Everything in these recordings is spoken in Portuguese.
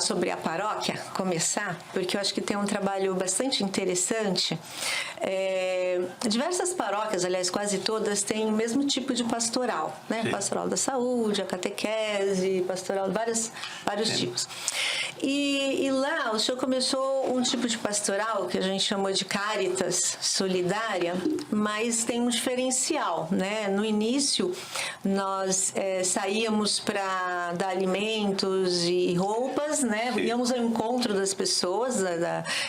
sobre a paróquia, começar, porque eu acho que tem um trabalho bastante interessante. Diversas paróquias, aliás, quase todas, têm o mesmo tipo de pastoral, né? Sim. Pastoral da saúde, a catequese, pastoral, vários tipos. E lá o senhor começou um tipo de pastoral que a gente chamou de Caritas Solidária, mas tem um diferencial, né? No início, nós saíamos para dar alimentos e roupas, né? Sim. Íamos ao encontro das pessoas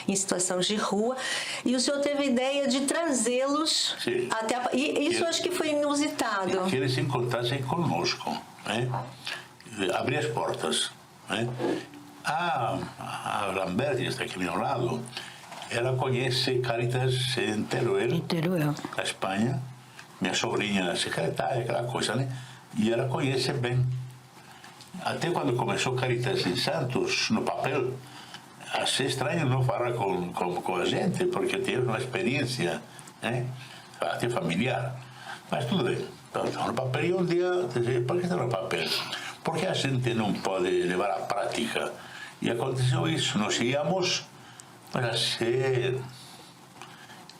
em situação de rua, e o senhor teve a ideia de trazê-los até e isso acho que foi inusitado. Que eles se encontrassem conosco, né? Abrir as portas, né? A Lambert, que está aqui ao meu lado, ela conhece Caritas em Teruel, na Espanha. Minha sobrinha secretária, aquela coisa, né? E ela conhece bem. Até quando começou Caritas em Santos, no papel, achei estranho não falar com a gente, porque tinha uma experiência, né? Até familiar. Mas tudo bem. Então, no papel, e um dia, disse, por que está no papel? Porque a gente não pode levar à prática. E aconteceu isso. Nós íamos para ser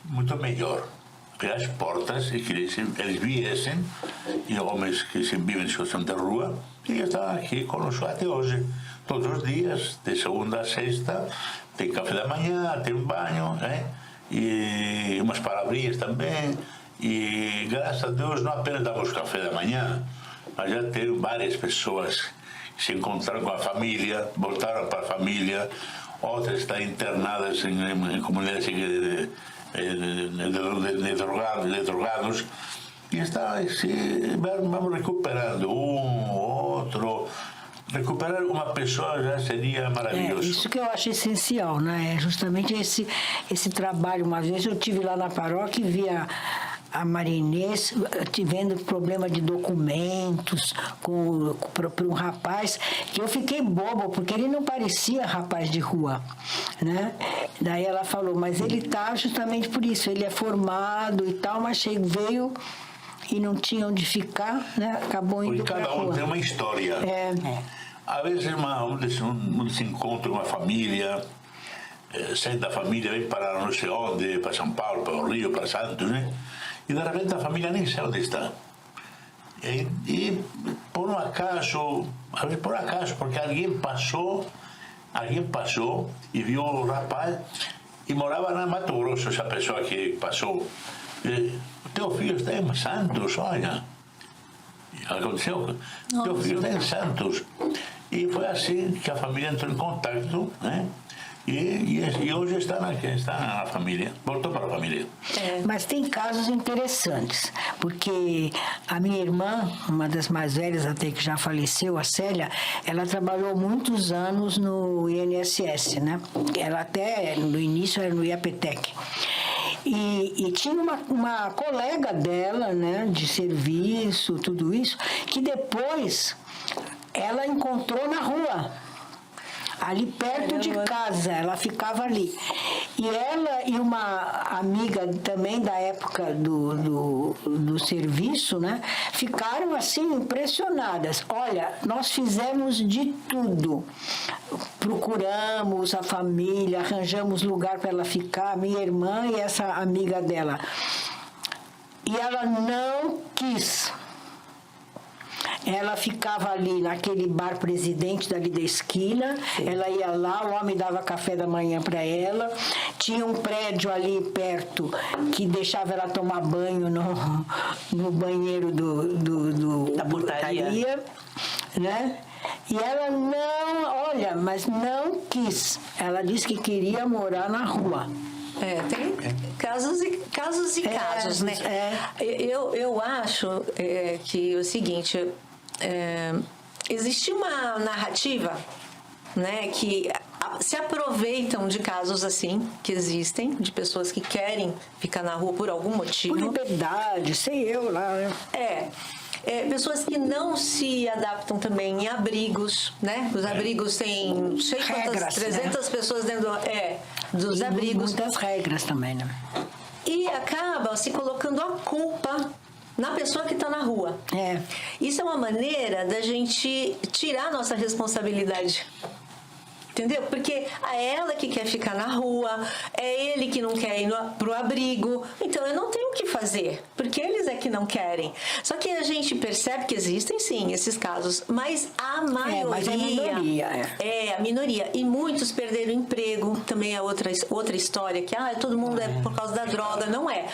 muito melhor. Abrir as portas e que eles viessem, e homens que se vivem em situação de rua, e estão aqui conosco até hoje. Todos os dias, de segunda a sexta, tem café da manhã, tem um banho, né? E umas palavrinhas também. E graças a Deus não apenas damos café da manhã, mas já tem várias pessoas que se encontraram com a família, voltaram para a família, outras estão internadas em comunidades de drogados, e vamos recuperando outro. Recuperar uma pessoa já seria maravilhoso. Isso que eu acho essencial, né? É justamente esse trabalho. Uma vez eu estive lá na paróquia e vi a Maria Inês tivendo problema de documentos para um rapaz, que eu fiquei boba, porque ele não parecia rapaz de rua, né? Daí ela falou, mas ele tá justamente por isso, ele é formado e tal, mas veio e não tinha onde ficar, né? Acabou indo para a rua. Cada um tem uma história. Às vezes um se encontra com uma família, sai da família, vem para não sei onde, para São Paulo, para o Rio, para Santos, né? E de repente a família nem sabe onde está. E por um acaso, porque alguém passou e viu o rapaz, e morava na Mato Grosso, essa pessoa que passou. O teu filho está em Santos, olha. Aconteceu? Teu filho está em Santos. E foi assim que a família entrou em contato, né? E hoje está na família, voltou para a família. Mas tem casos interessantes, porque a minha irmã, uma das mais velhas até que já faleceu, a Célia, ela trabalhou muitos anos no INSS, né? Ela até, no início, era no IAPTEC. E tinha uma colega dela, né, de serviço, tudo isso, que depois ela encontrou na rua, ali perto de casa, ela ficava ali. E ela e uma amiga também da época do serviço, né, ficaram assim impressionadas. Olha, nós fizemos de tudo. Procuramos a família, arranjamos lugar para ela ficar, minha irmã e essa amiga dela. E ela não quis. Ela ficava ali naquele bar Presidente dali da esquina. Sim. Ela ia lá, o homem dava café da manhã para ela. Tinha um prédio ali perto que deixava ela tomar banho no banheiro da portaria, né? E ela mas não quis. Ela disse que queria morar na rua. Tem casos e casos, né? Eu acho que é o seguinte, existe uma narrativa, né, que se aproveitam de casos assim, que existem, de pessoas que querem ficar na rua por algum motivo. Por liberdade, sei eu lá, né? Pessoas que não se adaptam também em abrigos, né? Os abrigos têm, não sei quantas, 300 pessoas dentro dos abrigos. Muitas regras também, né? E acaba se colocando a culpa na pessoa que está na rua. Isso é uma maneira da gente tirar a nossa responsabilidade. Entendeu? Porque é ela que quer ficar na rua, é ele que não quer ir pro abrigo. Então eu não tenho o que fazer, porque eles é que não querem. Só que a gente percebe que existem sim esses casos, mas a maioria. Mas é a minoria. A minoria. E muitos perderam emprego, também é outra história, que todo mundo é por causa da droga. Não é.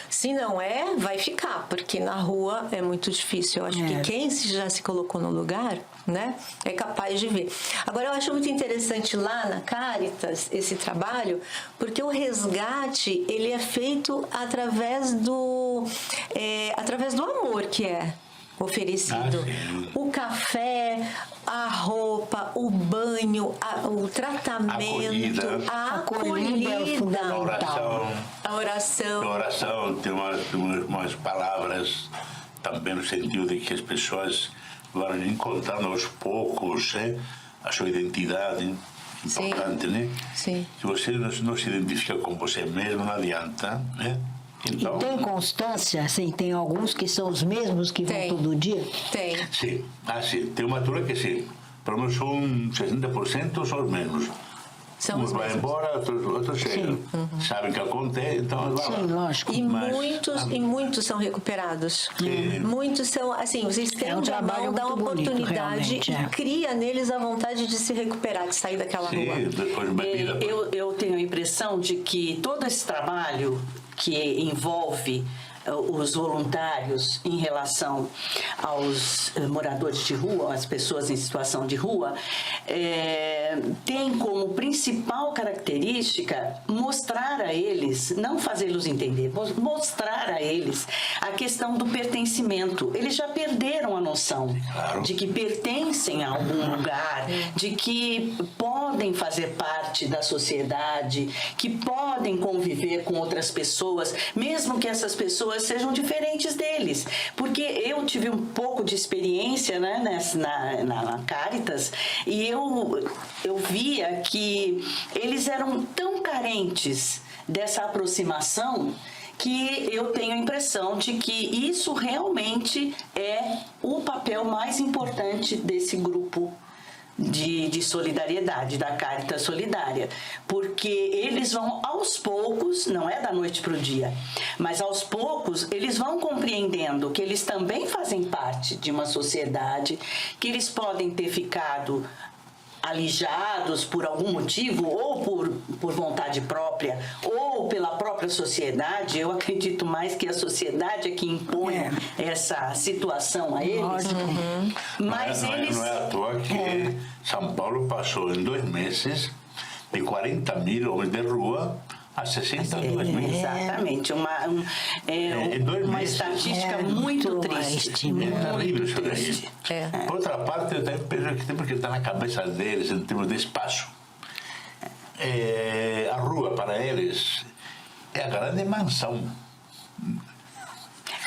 Se não é, vai ficar, porque na rua é muito difícil. Eu acho que quem já se colocou no lugar, né, é capaz de ver. Agora, eu acho muito interessante lá na Caritas esse trabalho, porque o resgate ele é feito através do amor que é oferecido. O café, a roupa, o banho, o tratamento, a acolhida, a oração. A oração tem umas palavras também no sentido de que as pessoas vão encontrando aos poucos a sua identidade. Importante, né? Sim. Se você não se identifica com você mesmo, não adianta, né? Então, e tem constância? Assim, tem alguns que são os mesmos que vão todo dia? Tem. Sim. Sim. Tem uma turma que sim. Pelo menos são 60% são os mesmos. Uns vão embora, outros chegam. Sabem o que acontece, então eles vão. Sim, lógico. E muitos são recuperados. Muitos são, assim, vocês têm um trabalho, dá uma oportunidade e cria neles a vontade de se recuperar, de sair daquela rua. Depois de bebida. Eu tenho a impressão de que todo esse trabalho que envolve os voluntários em relação aos moradores de rua, as pessoas em situação de rua, tem como principal característica mostrar a eles, não fazê-los entender, mostrar a eles a questão do pertencimento. Eles já perderam a noção de que pertencem a algum lugar, de que podem fazer parte da sociedade, que podem conviver com outras pessoas, mesmo que essas pessoas sejam diferentes deles, porque eu tive um pouco de experiência, né, na Caritas, e eu via que eles eram tão carentes dessa aproximação que eu tenho a impressão de que isso realmente é o papel mais importante desse grupo de solidariedade, da Caritas Solidária, porque eles vão aos poucos, não é da noite para o dia, mas aos poucos eles vão compreendendo que eles também fazem parte de uma sociedade, que eles podem ter ficado alijados por algum motivo, ou por vontade própria, ou pela própria sociedade. Eu acredito mais que a sociedade é que impõe essa situação a eles. Mas não é à toa que São Paulo passou em 2 meses de 40 mil homens de rua a 62 mil. Exatamente. Uma estatística muito triste. É terrível isso daí. Por outra parte, eu também penso que temos que estar na cabeça deles em termos de espaço. A rua, para eles, é a grande mansão.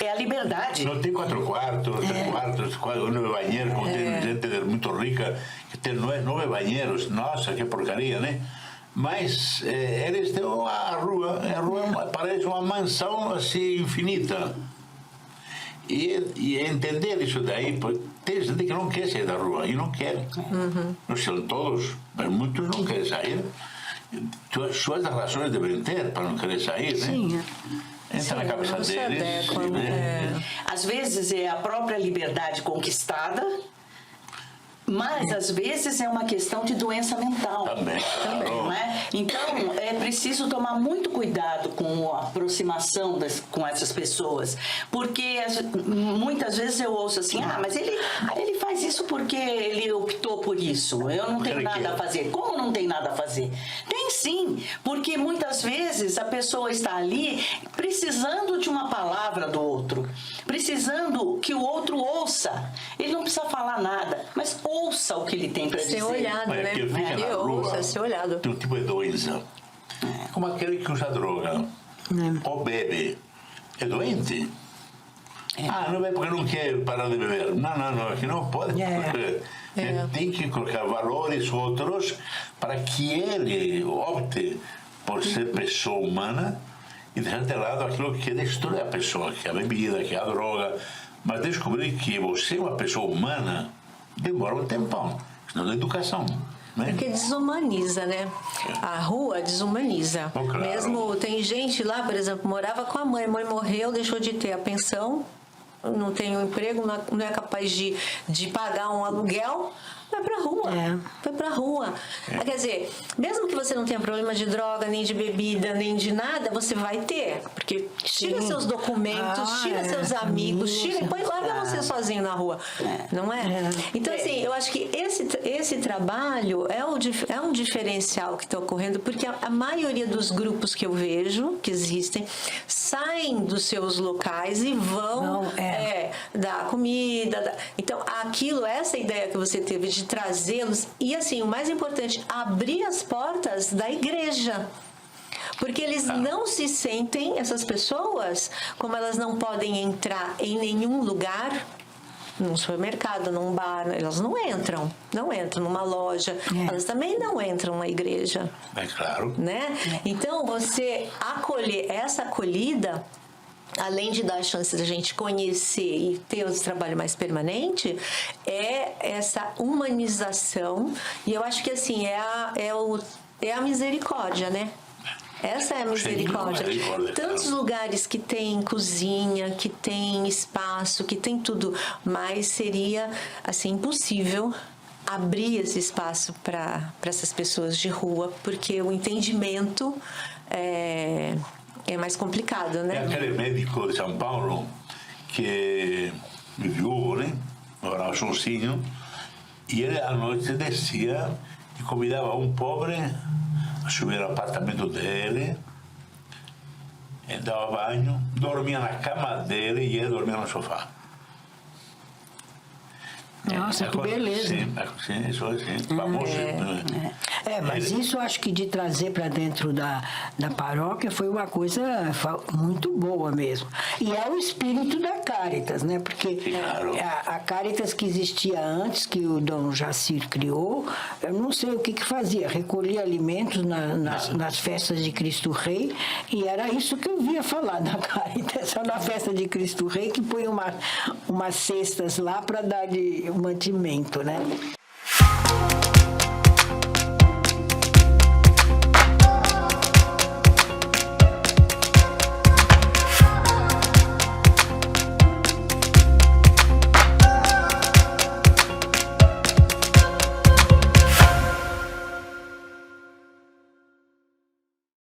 É a liberdade. Não tem 4 quartos, 3 quartos, 9 banheiros, como tem gente muito rica que tem 9 banheiros. Nossa, que porcaria, né? Mas eles têm a rua parece uma mansão assim infinita. E entender isso daí, tem gente que não quer sair da rua, e não quer. Não são todos, mas muitos não querem sair. Suas razões devem ter para não querer sair, né? Sim. Entra na cabeça deles. Às vezes é a própria liberdade conquistada, mas às vezes é uma questão de doença mental. Também. Não é? Então é preciso tomar muito cuidado com a aproximação com essas pessoas, porque muitas vezes eu ouço assim, mas ele faz isso porque ele optou por isso, eu não tenho nada a fazer. Como não tem nada a fazer? Tem sim, porque muitas vezes a pessoa está ali precisando de uma palavra do outro, precisando que o outro ouça. Ele não precisa falar nada, mas ouça o que ele tem para dizer. Ser olhado, né? Ser olhado. Tem um tipo de doença, como aquele que usa droga ou bebe. É doente. Não bebe porque não quer parar de beber. Não, é que não pode. Tem que colocar valores outros para que ele opte por ser pessoa humana e deixar de lado aquilo que destrói a pessoa, que é a bebida, que é a droga. Mas descobrir que você é uma pessoa humana demora um tempão. Senão é educação. né? Porque desumaniza, né? A rua desumaniza. Oh, claro. Mesmo tem gente lá, por exemplo, morava com a mãe morreu, deixou de ter a pensão, não tem um emprego, não é capaz de pagar um aluguel, vai pra rua. Vai pra rua. Quer dizer, mesmo que você não tenha problema de droga, nem de bebida, nem de nada, você vai ter. Porque tira seus documentos, tira seus amigos, larga você sozinho na rua. Não é? Então, assim, eu acho que esse trabalho é um diferencial que está ocorrendo, porque a maioria dos grupos que eu vejo, que existem, saem dos seus locais e vão dar comida. Então, essa ideia que você teve de trazê-los, e assim, o mais importante, abrir as portas da igreja. Porque eles não se sentem, essas pessoas, como elas não podem entrar em nenhum lugar, num supermercado, num bar, elas não entram numa loja, elas também não entram na igreja. É claro. Né? Então, você acolher, essa acolhida, além de dar a chance da gente conhecer e ter esse trabalho mais permanente, é essa humanização. E eu acho que assim, é a misericórdia, né? Essa é a misericórdia. Tantos lugares que tem cozinha, que tem espaço, que tem tudo, mas seria assim impossível abrir esse espaço para essas pessoas de rua, porque o entendimento é mais complicado, né? É aquele médico de São Paulo que viu, né? Morava sozinho, e ele à noite descia e convidava um pobre a subir ao apartamento dele, dava banho, dormia na cama dele e ele dormia no sofá. Nossa, que beleza. Sim, isso é famoso. Mas isso eu acho que de trazer para dentro da paróquia foi uma coisa muito boa mesmo. E é o espírito da Caritas, né? Porque claro. a Caritas que existia antes, que o Dom Jacir criou, eu não sei o que fazia, recolhia alimentos nas festas de Cristo Rei, e era isso que eu via falar na Caritas, só na festa de Cristo Rei, que põe umas cestas lá para dar de mantimento, né?